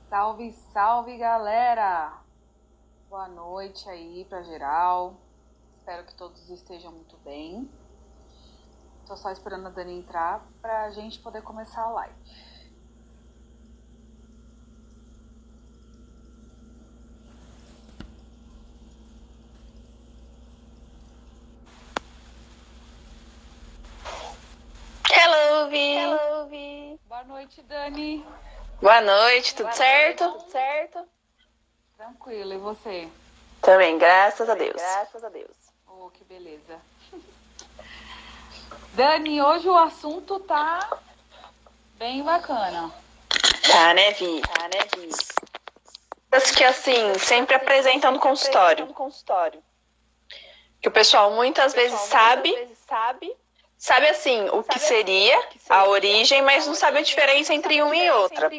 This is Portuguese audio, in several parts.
Salve, salve, galera! Boa noite aí pra geral. Espero que todos estejam muito bem. Tô só esperando a Dani entrar pra gente poder começar a live. Hello, Vi. Boa noite, Dani. Boa noite, tudo certo? Tudo certo? Tranquilo, e você? Também, graças a Deus. Oh, que beleza. Dani, hoje o assunto tá bem bacana. Tá, né, Vi? Que assim, sempre apresentam no consultório. Que o pessoal muitas vezes sabe assim, o que seria a origem, mas não sabe a diferença entre uma e outra.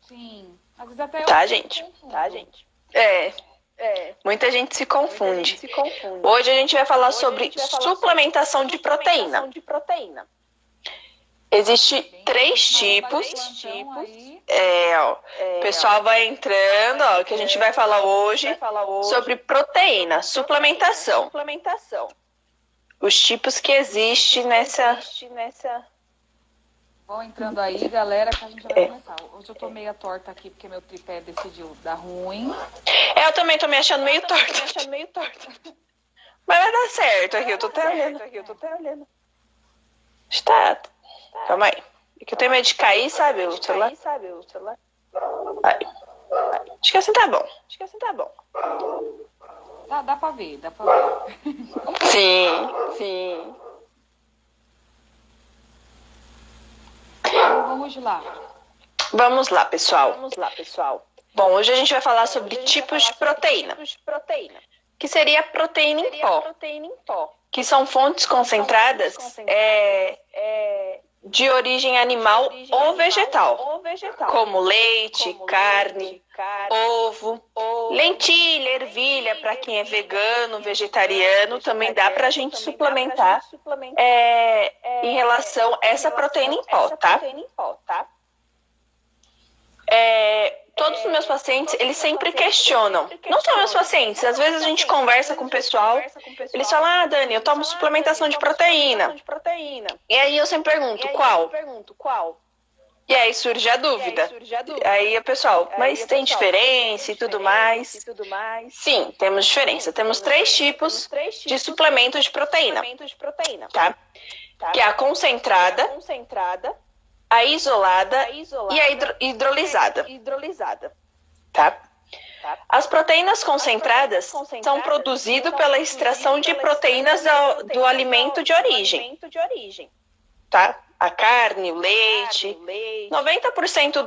Sim, às vezes até eu Tá, me gente? confundo. Muita gente se confunde. Hoje a gente vai falar sobre suplementação de proteína. Existem três tipos. O pessoal vai entrando, ó, que a gente vai falar hoje sobre proteína, suplementação. Os tipos que existem nessa. Vão entrando aí, galera, que a gente já vai começar. Hoje eu tô meio torta aqui porque meu tripé decidiu dar ruim. Eu também tô me achando meio torta. Mas vai dar certo aqui, eu tô até olhando. Está. Calma aí. É que eu tenho medo de cair, sabe, o celular? Vai. Acho que assim tá bom. Dá pra ver. Sim. Então, vamos lá. Vamos lá, pessoal. Bom, hoje a gente vai falar sobre tipos de proteína. Que seria a proteína em pó. Que são fontes concentradas de origem animal ou vegetal. Como leite, carne, ovo, lentilha, ervilha, para quem é vegano, vegetariano, também dá para a gente suplementar em relação a essa proteína em pó, tá? Todos os meus pacientes, eles sempre questionam. Não só meus pacientes, às vezes a gente conversa com o pessoal, eles falam, Dani, eu tomo suplementação de proteína. E aí eu sempre pergunto, qual? E aí surge a dúvida. Aí o pessoal, mas tem diferença e tudo mais? Sim, temos diferença. Temos três tipos de suplemento de proteína, tá? Que é a concentrada, a isolada e a hidrolisada, tá? As proteínas concentradas são produzidas pela extração de proteínas do alimento de origem, tá? A carne, o leite, 90%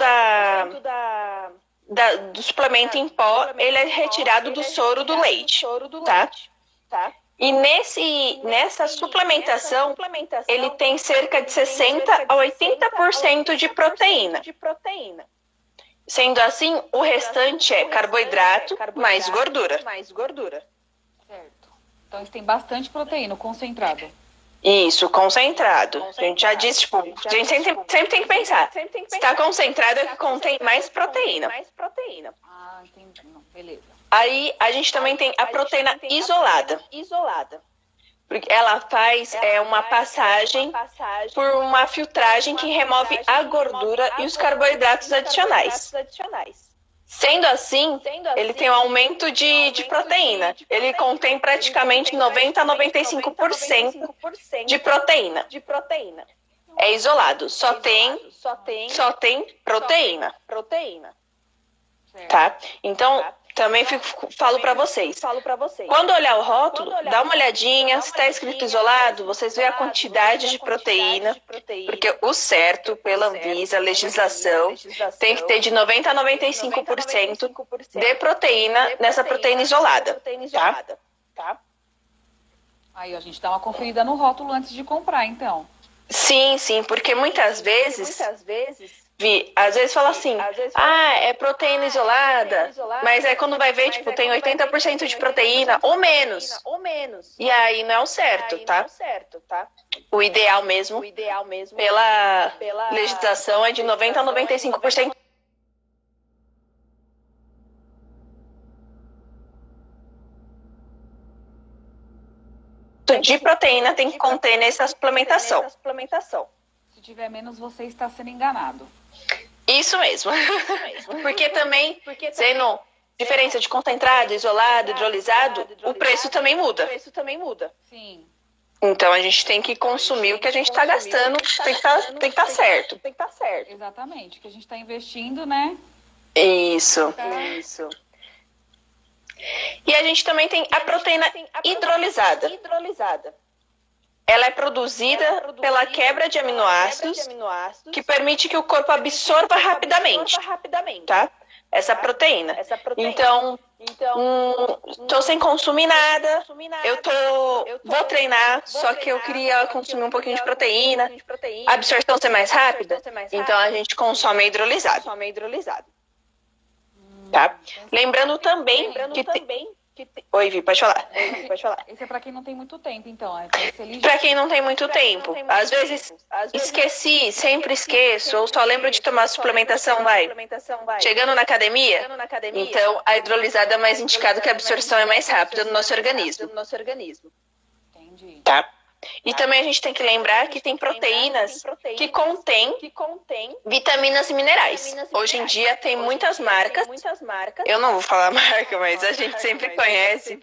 do suplemento em pó, ele é retirado do soro do leite, tá? E nessa suplementação, ele tem cerca de 60 a 80% de proteína. Sendo assim, o restante é carboidrato mais gordura. Certo. Então, eles têm bastante proteína, o concentrado. Isso, concentrado. A gente já disse, tipo, a gente sempre tem que pensar. Se está concentrado é que contém mais proteína. Ah, entendi. Não, beleza. Aí a gente também tem a proteína isolada. Porque ela faz uma passagem por uma filtragem que remove a gordura e os carboidratos adicionais. Sendo assim, ele tem um aumento de proteína. Ele contém praticamente 90 a 95% de proteína. É isolado, só tem proteína. Tá? Então, também falo para vocês. Quando olhar o rótulo, dá uma olhadinha. Se está escrito isolado, vocês veem a quantidade de proteína. Porque o certo, pela Anvisa, a legislação, tem que ter de 90 a 95% de proteína nessa proteína isolada. Tá? Aí, a gente dá uma conferida no rótulo antes de comprar, então. Sim, porque muitas vezes, Vi, às vezes fala assim, é proteína isolada, mas aí quando vai ver, tipo, tem 80% de proteína ou menos. E aí não é o certo, tá? O ideal mesmo, pela legislação, é de 90 a 95%. quanto de proteína tem que conter nessa suplementação. Se tiver menos, você está sendo enganado. Isso mesmo. Porque também, sendo diferença de concentrado, isolado, hidrolisado, o preço também muda. Sim. Então a gente tem que consumir o que a gente está gastando, tem que estar certo. Exatamente, que a gente está investindo, né? Isso. E a gente também tem a proteína hidrolisada. Ela é produzida pela quebra de aminoácidos que permite que o corpo absorva rapidamente, tá? Essa proteína. Então, tô sem consumir nada, vou treinar, só que eu queria consumir um pouquinho de proteína, a absorção ser mais rápida, então a gente consome a hidrolisada. Tá? Lembrando também que Oi, Vi, pode falar. Esse é para quem não tem muito tempo, então. Para quem não tem muito tempo. Às vezes esqueci, sempre esqueço, ou só lembro de tomar suplementação, chegando na academia, então a hidrolisada é mais indicada que a absorção é mais rápida no nosso organismo. Entendi. Tá? E também a gente tem que lembrar que tem proteínas que contêm vitaminas e minerais. Hoje em dia tem muitas marcas, eu não vou falar a marca, mas a gente sempre conhece,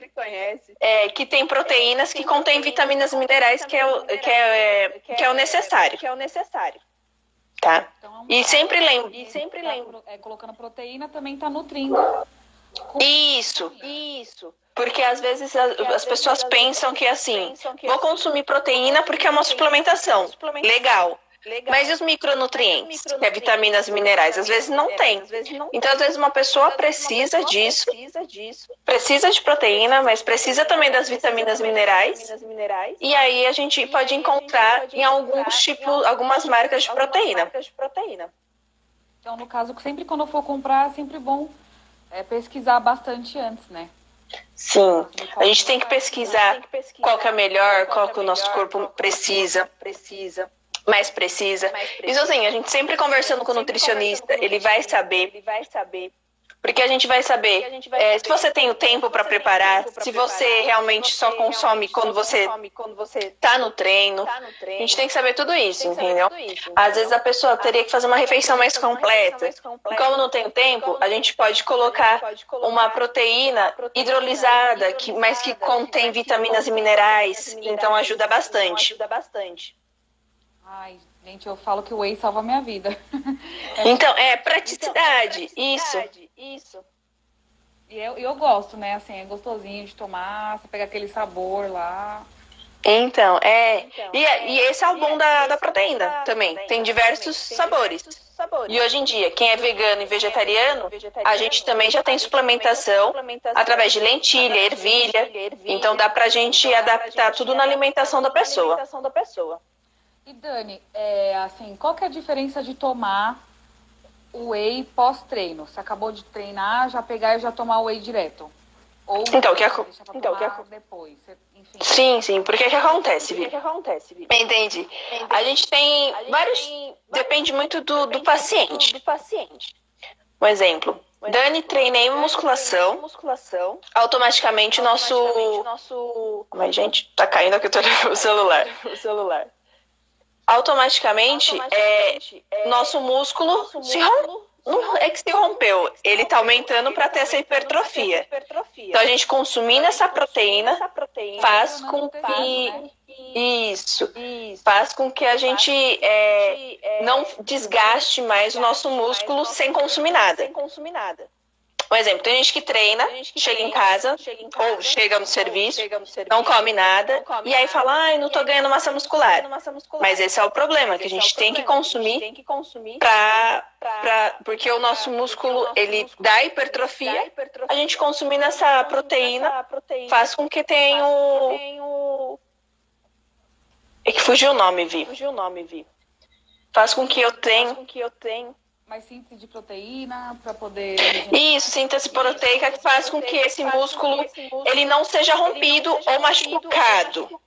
que tem proteínas que contêm vitaminas e minerais que é o necessário. Tá? Então, E sempre lembro. Colocando proteína também está nutrindo. Isso. Porque às vezes as pessoas pensam que assim, vou consumir proteína porque é uma suplementação. Legal. Mas e os micronutrientes, que é vitaminas e minerais? Às vezes não tem. Então, às vezes uma pessoa precisa disso, precisa de proteína, mas precisa também das vitaminas e minerais. E aí a gente pode encontrar em algumas marcas de proteína. Então, no caso, sempre quando eu for comprar, é sempre bom pesquisar bastante antes, né? Sim, a gente tem que pesquisar qual que é melhor, qual que o nosso corpo precisa. Mais precisa. Isso assim, a gente sempre conversando com o nutricionista, ele vai saber. Porque a gente vai saber se você tem o tempo para preparar, se você realmente só consome quando você tá no treino. A gente tem que saber tudo isso, entendeu? Às vezes a pessoa teria que fazer uma refeição mais completa. E como não tem o tempo, a gente pode colocar uma proteína hidrolisada, mas que contém vitaminas e minerais, então ajuda bastante. Ai, gente, eu falo que o whey salva a minha vida. Então, praticidade, isso. E eu gosto, né? Assim, é gostosinho de tomar, você pega aquele sabor lá. Então, E esse é o bom da proteína também. Tem diversos sabores. E hoje em dia, quem é vegano e vegetariano, a gente também já tem suplementação através de lentilha, ervilha. Então dá pra gente adaptar tudo na alimentação da pessoa. E Dani, assim, qual que é a diferença de tomar o whey pós-treino? Você acabou de treinar, já pegar e já tomar o whey direto? Ou então, o que depois? Sim, porque que acontece, Vi? Entendi. A gente tem vários... Depende muito do paciente. Um exemplo. Dani, treinei musculação. Automaticamente o nosso... Mas, gente, tá caindo aqui o celular. Automaticamente, nosso músculo não é que se rompeu, ele está aumentando para ter essa hipertrofia. Então, a gente consumindo essa proteína faz com que a gente não desgaste mais o nosso músculo sem consumir nada. Um exemplo, tem gente que treina, chega em casa, ou chega no serviço, não come nada, e aí fala, ai, não tô ganhando massa muscular. Mas esse é o problema, que a gente tem que consumir porque o nosso músculo, ele dá hipertrofia, a gente consumindo essa proteína faz com que tenha o... É que fugiu o nome, Vi. Faz com que eu tenha... Mais síntese de proteína para poder... Isso, síntese proteica que faz com que esse músculo ele não seja rompido ou machucado.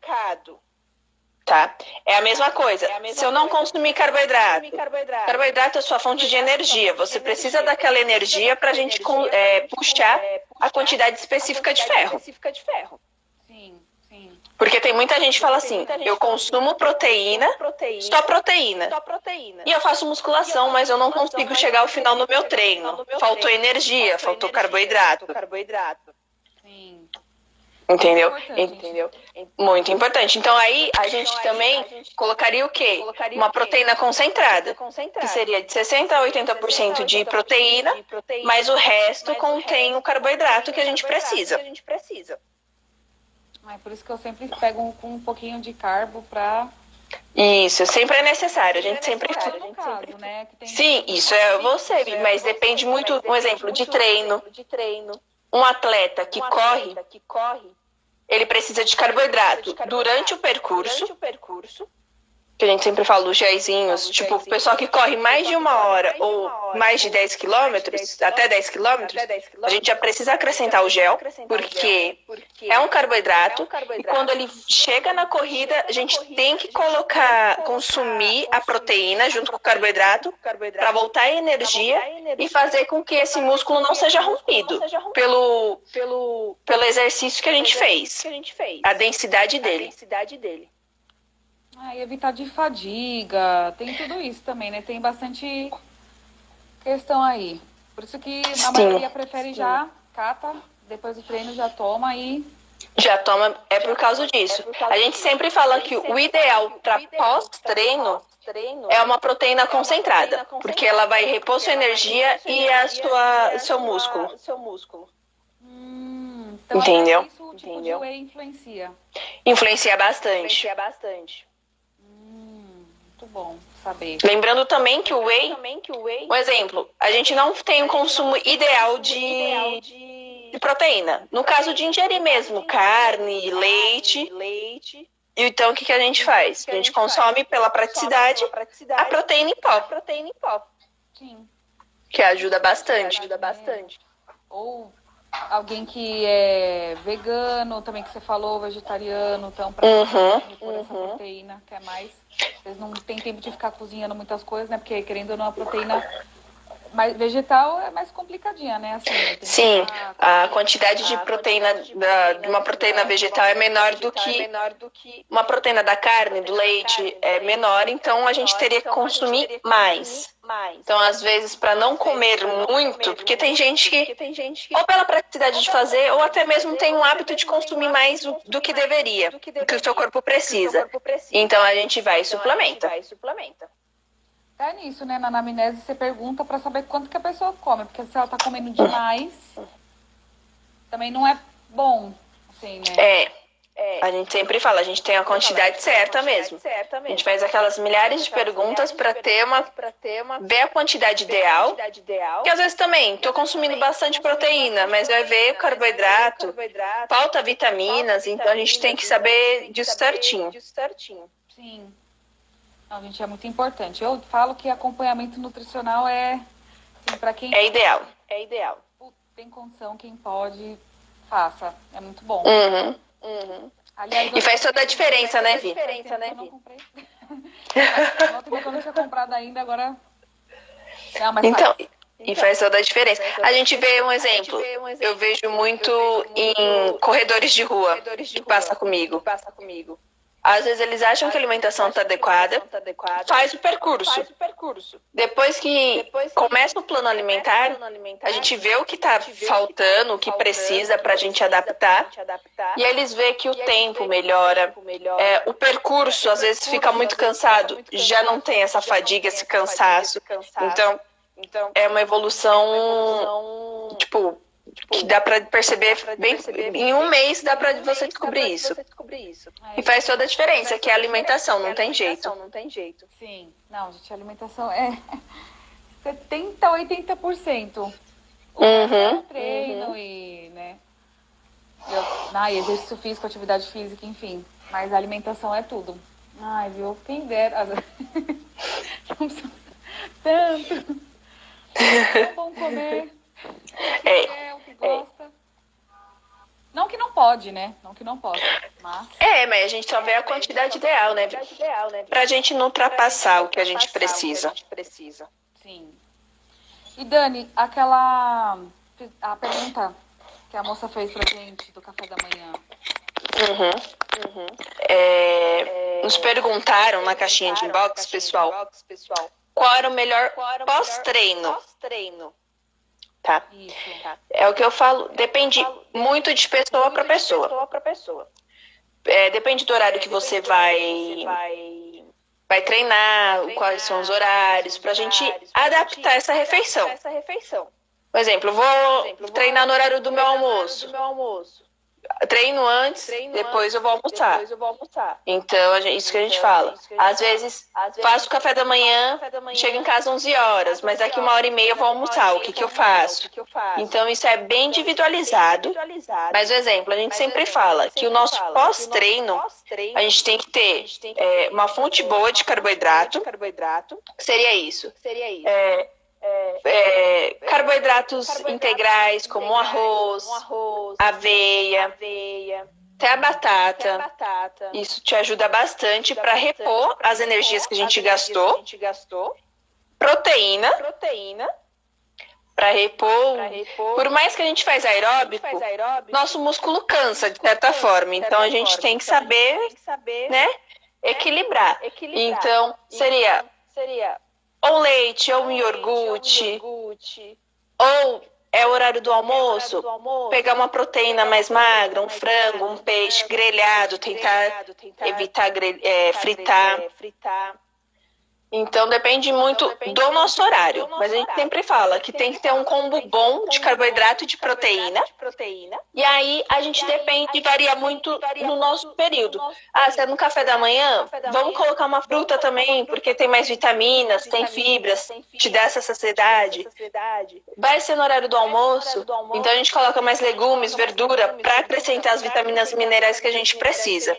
Tá? É a mesma coisa. Se eu não consumir carboidrato é a sua fonte de energia. Você precisa daquela energia para a gente puxar a quantidade específica de ferro. Sim. Porque tem muita gente que fala assim, eu consumo proteína, só proteína. E eu faço musculação, mas eu não consigo chegar ao final no meu treino. Faltou energia, faltou carboidrato. Sim. Entendeu? Importante. Muito importante. Então aí a gente também colocaria o quê? Uma proteína concentrada, que seria de 60 a 80% de proteína, mas o resto contém o carboidrato que a gente precisa. É por isso que eu sempre pego com um pouquinho de carbo pra... Isso, sempre é necessário. A gente sempre fala. No caso, né? Que tem... Sim, isso é você, mas depende muito, um exemplo, de treino. Um atleta que corre, ele precisa de carboidrato durante o percurso, que a gente sempre fala os géisinhos, tipo, o pessoal que corre mais de 1 hora ou mais de 10 quilômetros, até 10 quilômetros, a gente já precisa acrescentar o gel, porque é um carboidrato, e quando ele chega na corrida, a gente tem que consumir a proteína junto com o carboidrato, para voltar a energia e fazer com que esse músculo não seja rompido pelo exercício que a gente fez, a densidade dele. E evitar de fadiga, tem tudo isso também, né? Tem bastante questão aí. Por isso que a maioria prefere já, cata, depois do treino já toma e... Já toma, é por causa disso. A gente sempre fala que o ideal para pós-treino é uma proteína concentrada, porque ela vai repor sua energia e seu músculo. Então entendeu? Isso, o tipo de whey influencia. Influencia bastante. Muito bom saber. Lembrando também que o whey, um exemplo, a gente não tem um consumo ideal de proteína. No caso de ingerir mesmo carne, leite, então o que a gente faz? A gente consome pela praticidade a proteína em pó. Sim. Que ajuda bastante. Ou alguém que é vegano, também que você falou, vegetariano, então para repor essa proteína, que é mais... Vocês não tem tempo de ficar cozinhando muitas coisas, né? Porque querendo ou não, a proteína vegetal é mais complicadinha, né? Assim, sim, a quantidade de proteína de uma proteína vegetal é menor do que uma proteína da carne, do leite, é menor, então a gente teria que consumir mais. Então, às vezes, para não comer muito, porque tem gente que, ou pela praticidade de fazer, ou até mesmo tem um hábito de consumir mais do que deveria, do que o seu corpo precisa. Então, a gente vai e suplementa. É nisso, né? Na anamnese você pergunta pra saber quanto que a pessoa come, porque se ela tá comendo demais, também não é bom, assim, né? A gente sempre fala, a gente tem a quantidade certa mesmo. A gente faz aquelas milhares de perguntas para ver a quantidade ideal. Que às vezes também, tô consumindo bastante proteína, mas vai ver carboidrato, falta vitaminas, então a gente tem que saber disso certinho. Sim. Não, gente, é muito importante. Eu falo que acompanhamento nutricional é, assim, para quem... É ideal. Tem condição, quem pode, faça. É muito bom. Aliás, e faz toda a diferença, né, Vi? Eu não comprei. Ontem eu não tinha comprado ainda, agora... Não, mas então, e faz toda a diferença. A gente vê um exemplo. Eu vejo muito em corredores de rua que passa comigo. Às vezes eles acham que a alimentação está adequada, faz o percurso. Depois que começa o plano alimentar, a gente vê o que está faltando, o que precisa para a gente adaptar. E aí eles veem que o tempo melhora, o percurso às vezes fica muito cansado, já não tem essa fadiga, esse cansaço. Então, é uma evolução, tipo... que dá pra perceber bem, em um mês dá pra você descobrir isso. E faz toda a diferença, que é a alimentação, não tem jeito. Sim, não, gente, a alimentação é 70, 80%. O treino e, né, exercício físico, atividade física, enfim. Mas a alimentação é tudo. Ai, viu, quem dera. Não precisa tanto. É bom comer. O que gosta. Não que não pode, né? Não que não possa, mas... mas a gente só vê a quantidade ideal, né? Pra gente não ultrapassar o que a gente precisa. Sim. E Dani, a pergunta que a moça fez pra gente do café da manhã. Nos perguntaram na caixinha de inbox, pessoal, qual era o melhor pós-treino. Tá? É o que eu falo, depende muito de pessoa para pessoa. Depende do horário que você vai treinar, quais são os horários, para a gente adaptar essa refeição. Por exemplo, eu vou treinar no horário do meu almoço. Treino antes, depois eu vou almoçar. Então, isso que a gente fala. Às vezes, faço o café da manhã, chego em casa 11 horas, mas daqui 1h30 eu vou almoçar. O que eu faço? Então, isso é bem individualizado. Mas, por exemplo, a gente sempre fala que o nosso pós-treino, a gente tem que ter uma fonte boa de carboidrato. Que seria isso? Carboidratos integrais, como arroz, aveia, até a batata. Isso te ajuda bastante para repor as energias que a gente gastou. Proteína, para repor. Por mais que a gente faz aeróbico, nosso músculo cansa de certa forma. Então a gente tem que saber, né, equilibrar. Então seria ou leite, ou um iogurte, ou é o horário do almoço, pegar uma proteína mais magra, um frango, um peixe grelhado, tentar evitar fritar. Então depende muito do nosso horário, mas a gente sempre fala que tem que ter um combo bom de carboidrato e de proteína. E aí a gente depende, varia muito no nosso período. Se é no café da manhã, vamos colocar uma fruta também, porque tem mais vitaminas, tem fibras, te dá essa saciedade. Vai ser no horário do almoço, então a gente coloca mais legumes, verdura, para acrescentar as vitaminas e minerais que a gente precisa.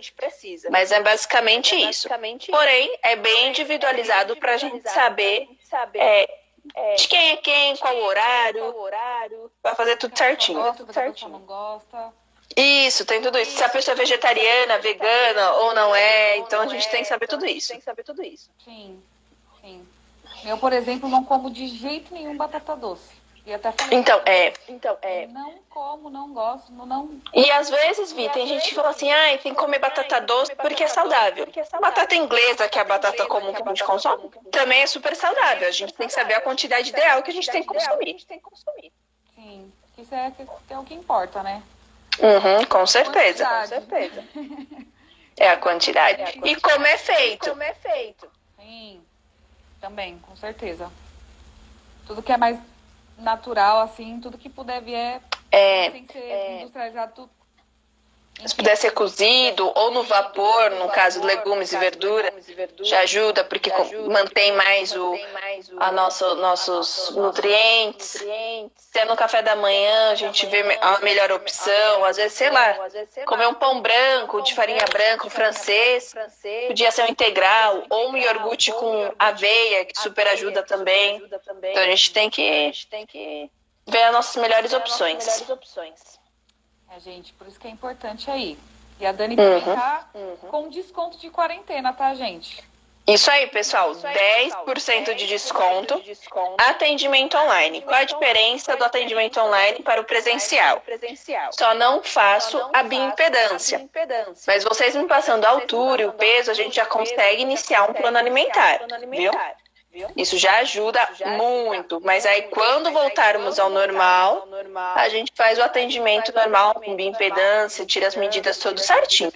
Mas é basicamente isso. Porém, é bem individualizado para a gente saber de quem é quem, qual o horário, para fazer tudo certinho. Não gosta. Isso, tem tudo isso. Se a pessoa é vegetariana, vegana ou não é, então a gente tem que saber tudo isso. Sim. Eu, por exemplo, não como de jeito nenhum batata doce. E até falei, não como, não gosto, não. E às vezes, Vi, tem gente que fala assim, tem que comer batata doce porque é saudável. Batata inglesa, que é a batata comum que a gente consome, também é super saudável. A gente tem que saber a quantidade ideal que a gente tem que consumir. Sim, isso é o que importa, né? Com certeza. É a quantidade. E como é feito. Sim, também, com certeza. Tudo que é mais natural, assim, tudo que puder vir sem ser industrializado. Se puder ser cozido ou no vapor, no caso legumes e verdura, já ajuda, porque mantém mais nossos nutrientes. Se é no café da manhã, a gente vê a melhor opção. Às vezes, sei lá, comer um pão branco, de farinha branca, um francês, podia ser um integral, ou um iogurte com aveia, que super ajuda também. Então a gente tem que ver as nossas melhores opções. Gente, por isso que é importante aí. E a Dani também tá com desconto de quarentena, tá, gente? Isso aí, pessoal. 10% de desconto. Atendimento online. Qual a diferença do atendimento online para o presencial? Só não faço a bioimpedância. Mas vocês me passando a altura e o peso, a gente já consegue iniciar um plano alimentar, viu? Isso já ajuda muito, mas aí quando voltarmos ao normal, a gente faz o atendimento normal com bioimpedância, tira as medidas tudo certinho.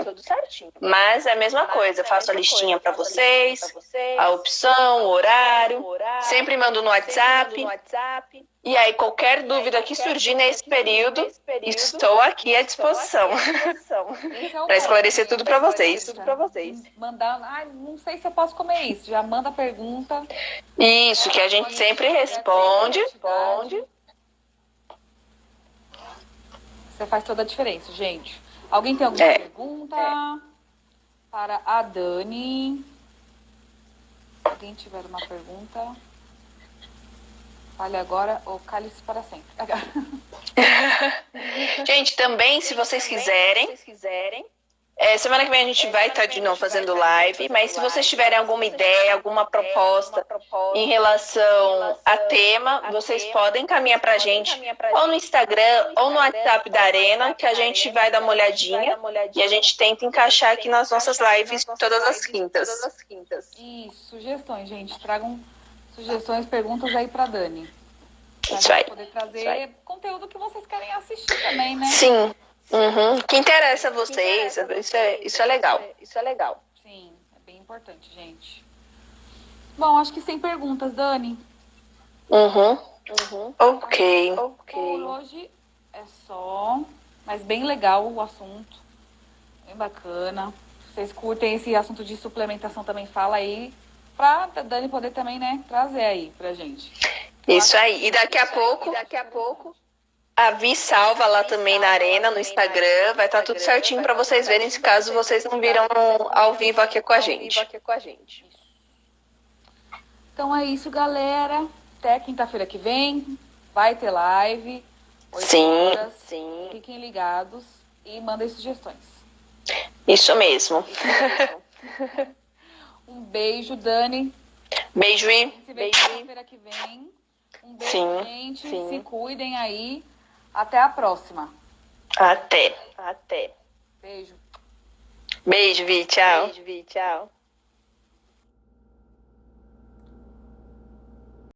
Mas é a mesma coisa, faço a listinha para vocês, a opção, o horário, sempre mando no WhatsApp. E aí qualquer dúvida que surgir nesse período, estou aqui à disposição para esclarecer tudo para vocês. Mandar, não sei se eu posso comer isso, já manda a pergunta. Isso, que a gente sempre responde. Você faz toda a diferença, gente. Alguém tem alguma pergunta para a Dani? Alguém tiver uma pergunta? Fale agora ou cale-se para sempre. Gente, também, se vocês quiserem, Semana que vem a gente vai estar de novo fazendo live, mas se vocês tiverem alguma ideia, alguma proposta em relação a tema, vocês podem encaminhar pra gente ou no Instagram ou no WhatsApp da Arena, que a gente vai dar uma olhadinha e a gente tenta encaixar aqui nas nossas lives todas as quintas. E sugestões, gente. Tragam sugestões, perguntas aí pra Dani. Pra Isso aí. poder trazer conteúdo que vocês querem assistir também, né? Sim. Que interessa a vocês, isso é legal. Sim, é bem importante, gente. Bom, acho que sem perguntas, Dani. Ok. Por hoje é só, mas bem legal o assunto, bem bacana. Vocês curtem esse assunto de suplementação também, fala aí, pra Dani poder também, né, trazer aí pra gente. Isso aí. E daqui a pouco, a Vi salva lá também na Arena, no Instagram. Vai estar tudo certinho para vocês verem, se caso vocês não viram ao vivo aqui com a gente. Então é isso, galera. Até quinta-feira que vem. Vai ter live. 8 Sim, horas. sim. Fiquem ligados e mandem sugestões. Isso mesmo. Um beijo, Dani. Beijo, Vi. Se vê quinta-feira que vem. Um beijo, Sim, gente. sim. Se cuidem aí. Até a próxima. Até. Beijo. Beijo, Vi. Tchau.